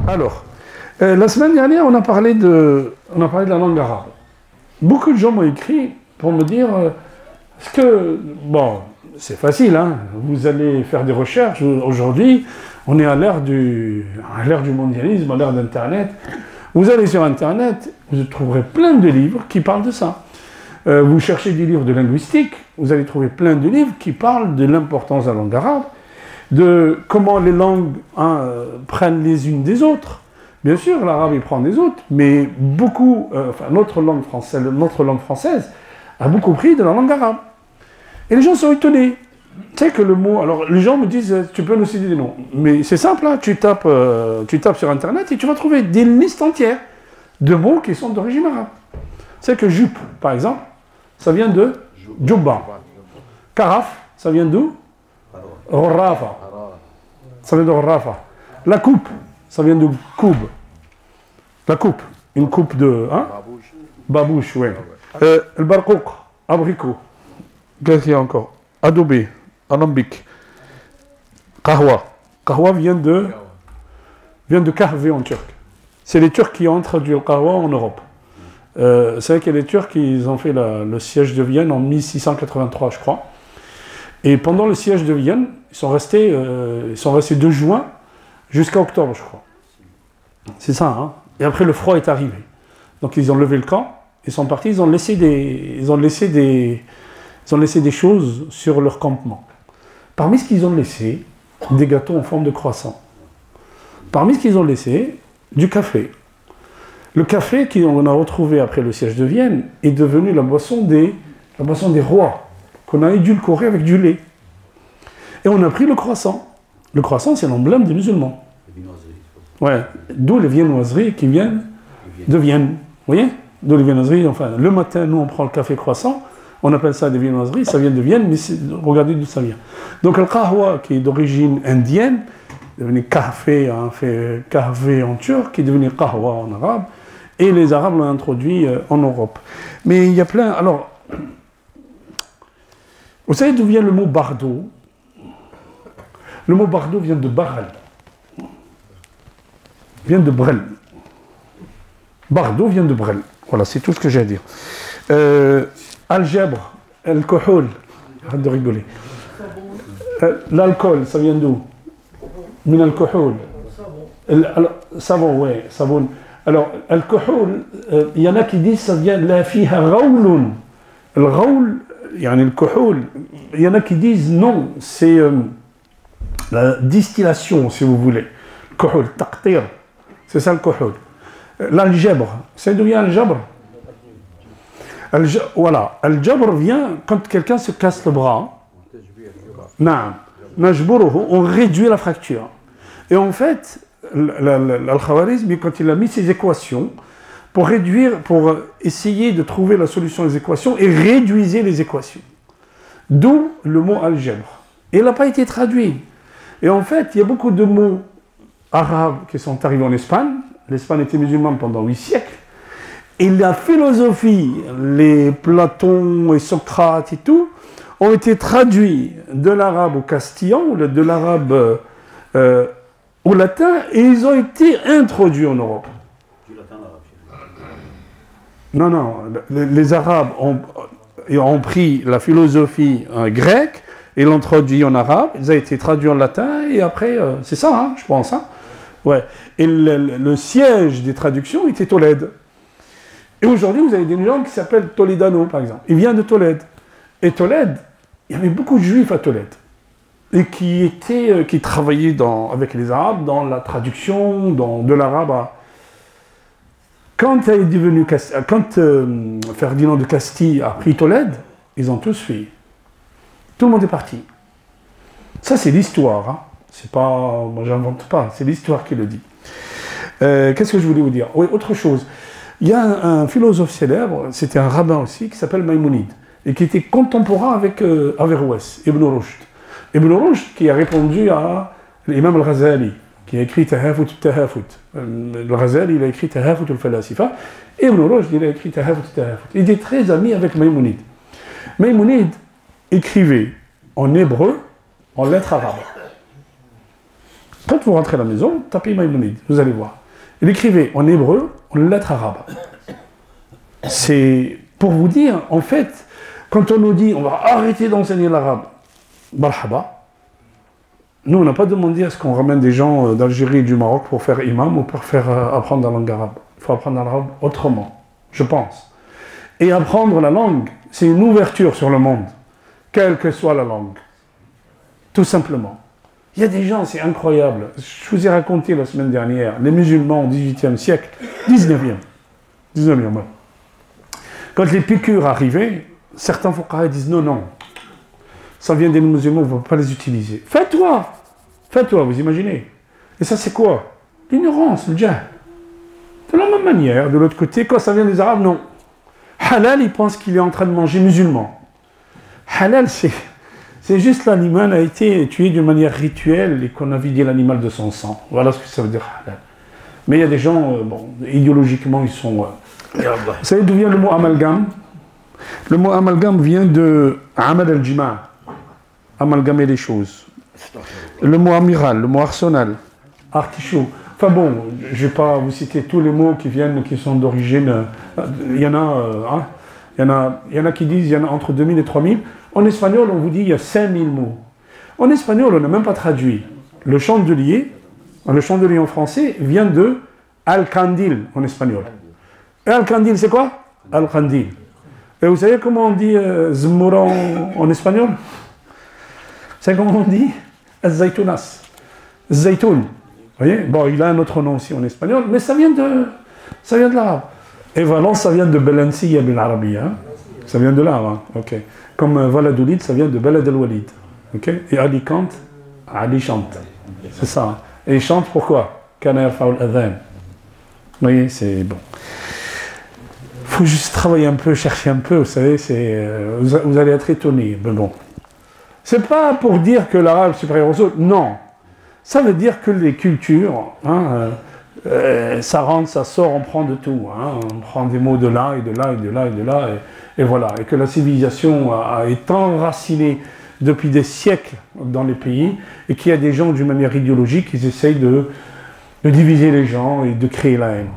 Alors, la semaine dernière, on a parlé de la langue arabe. Beaucoup de gens m'ont écrit pour me dire, est-ce que, bon, c'est facile, hein, vous allez faire des recherches. Aujourd'hui, on est à l'ère du mondialisme, à l'ère d'Internet. Vous allez sur Internet, vous trouverez plein de livres qui parlent de ça. Vous cherchez des livres de linguistique, vous allez trouver plein de livres qui parlent de l'importance de la langue arabe, de comment les langues prennent les unes des autres. Bien sûr, l'arabe il prend des autres, mais beaucoup, notre langue française a beaucoup pris de la langue arabe. Et les gens sont étonnés. Tu sais que le mot, alors les gens me disent, tu peux nous citer des noms, mais c'est simple, hein, tu tapes sur Internet et tu vas trouver des listes entières de mots qui sont d'origine arabe. Tu sais que jupe, par exemple, ça vient de Djubba. Karaf, ça vient d'où? Rafa. Ça vient de Rafa. La coupe, ça vient de Koub. La coupe, une coupe de... Hein? Babouche, oui. Le barkouk, abricot. Qu'est-ce qu'il y a encore? Adobé, alambic. Kahwa. Kahwa vient de kahve en turc. C'est les Turcs qui ont introduit le kahwa en Europe. C'est vrai que les Turcs, ils ont fait le siège de Vienne en 1683, je crois. Et pendant le siège de Vienne, ils sont restés de juin jusqu'à octobre, je crois. C'est ça, hein. Et après, le froid est arrivé. Donc, ils ont levé le camp, ils sont partis, ils ont laissé des choses sur leur campement. Parmi ce qu'ils ont laissé, des gâteaux en forme de croissant. Parmi ce qu'ils ont laissé, du café. Le café qu'on a retrouvé après le siège de Vienne est devenu la boisson des rois, qu'on a édulcoré avec du lait. Et on a pris le croissant. Le croissant, c'est l'emblème des musulmans. Ouais, d'où les viennoiseries qui viennent de Vienne. Vous voyez? D'où les viennoiseries, enfin, le matin, nous, on prend le café croissant, on appelle ça des viennoiseries, ça vient de Vienne, mais regardez d'où ça vient. Donc, le kahwa, qui est d'origine indienne, est devenu café, hein, fait kahve en turc, qui est devenu kahwa en arabe, et les Arabes l'ont introduit en Europe. Mais il y a plein... Alors, vous savez d'où vient le mot bardo? Le mot bardo vient de Baral. Vient de Brel. Bardo vient de Brel. Voilà, c'est tout ce que j'ai à dire. Algèbre, alcool. Arrête de rigoler. L'alcool, ça vient d'où? Min alcool. Savon, ouais, savon. Alors, alcool, il y en a qui disent ça vient de la fiha raoulun. Le raoul, il y en a le kohol. Il y en a qui disent non, c'est la distillation, si vous voulez. Kohol, taqtir. C'est ça le kohol. L'algèbre, c'est d'où vient l'algèbre? Voilà, l'algèbre vient quand quelqu'un se casse le bras. On réduit la fracture. Et en fait, Al-Khawarizmi, quand il a mis ses équations, pour essayer de trouver la solution des équations, et réduisait les équations. D'où le mot algèbre. Et il n'a pas été traduit. Et en fait, il y a beaucoup de mots arabes qui sont arrivés en Espagne. L'Espagne était musulmane pendant 8 siècles. Et la philosophie, les Platon et Socrate et tout, ont été traduits de l'arabe au castillan, ou de l'arabe au latin, et ils ont été introduits en Europe. Du latin à l'arabe. Non, les Arabes ont pris la philosophie grecque et l'ont traduit en arabe, ils ont été traduits en latin, et après, c'est ça, hein, je pense. Hein. Ouais. Et le siège des traductions était Tolède. Et aujourd'hui, vous avez des gens qui s'appellent Toledano, par exemple. Il vient de Tolède. Et Tolède, il y avait beaucoup de juifs à Tolède. Et qui travaillaient avec les Arabes dans la traduction de l'arabe à... Quand Ferdinand de Castille a pris Tolède, ils ont tous fui. Tout le monde est parti. Ça, c'est l'histoire. Hein. C'est pas... Moi, j'invente pas. C'est l'histoire qui le dit. Qu'est-ce que je voulais vous dire? Oui, autre chose. Il y a un philosophe célèbre, c'était un rabbin aussi, qui s'appelle Maïmonide, et qui était contemporain avec Averroès, Ibn Rushd. Ibn Rushd qui a répondu à l'imam al-Ghazali, qui a écrit Tahafut al-Tahafut. Le Ghazali, il a écrit Tahafut al-Falasifa, et Ibn Rushd, il a écrit Tahafut al-Tahafut. Il était très ami avec Maïmonide. Maïmonide écrivait en hébreu, en lettres arabes. Quand vous rentrez à la maison, tapez Maïmonide, vous allez voir. Il écrivait en hébreu, en lettres arabes. C'est pour vous dire, en fait, quand on nous dit on va arrêter d'enseigner l'arabe, marhaba. Nous, on n'a pas demandé à ce qu'on ramène des gens d'Algérie et du Maroc pour faire imam ou pour faire apprendre la langue arabe. Il faut apprendre l'arabe autrement, je pense. Et apprendre la langue, c'est une ouverture sur le monde, quelle que soit la langue. Tout simplement. Il y a des gens, c'est incroyable. Je vous ai raconté la semaine dernière, les musulmans au XVIIIe siècle, 19e, ouais. Quand les piqûres arrivaient, certains fuqaha disent non, ça vient des musulmans, on ne va pas les utiliser. Fais-toi, vous imaginez. Et ça, c'est quoi? L'ignorance, le jahl. De la même manière, de l'autre côté, quand ça vient des Arabes, non. Halal, il pense qu'il est en train de manger musulman. Halal, c'est juste l'animal a été tué d'une manière rituelle et qu'on a vidé l'animal de son sang. Voilà ce que ça veut dire halal. Mais il y a des gens, idéologiquement, ils sont... Vous savez d'où vient le mot amalgame? Le mot amalgame vient de amal al-jima', amalgamer les choses. Le mot amiral, le mot arsenal, artichaut. Enfin bon, je ne vais pas vous citer tous les mots qui sont d'origine. Il y en a qui disent il y en a entre 2000 et 3000. En espagnol, on vous dit il y a 5000 mots. En espagnol, on n'a même pas traduit. Le chandelier en français vient de al-candil en espagnol. Et al-candil, c'est quoi? Al-candil. Et vous savez comment on dit zmoura en espagnol? C'est comment on dit az-zaytunas. Zaytoun. Vous voyez? Bon, il a un autre nom aussi en espagnol, mais ça vient de l'arabe. Et Valence, ça vient de Belensiya bil Arabiya. Hein? Ça vient de là, hein? Ok. Comme Valladolid, ça vient de Belad el-Walid. Ok. Et Alicante, Ali chante. C'est ça. Hein? Et il chante pourquoi? Kana yarfa'u al-adhan. Vous voyez, c'est bon. Il faut juste travailler un peu, chercher un peu, vous savez, vous allez être étonnés. Mais bon. C'est pas pour dire que l'arabe est supérieur aux autres, non. Ça veut dire que les cultures, ça rentre, ça sort, on prend de tout. Hein, on prend des mots de là, et de là, et de là, et de là, et voilà. Et que la civilisation est enracinée depuis des siècles dans les pays, et qu'il y a des gens, d'une manière idéologique, qui essayent de diviser les gens et de créer la haine.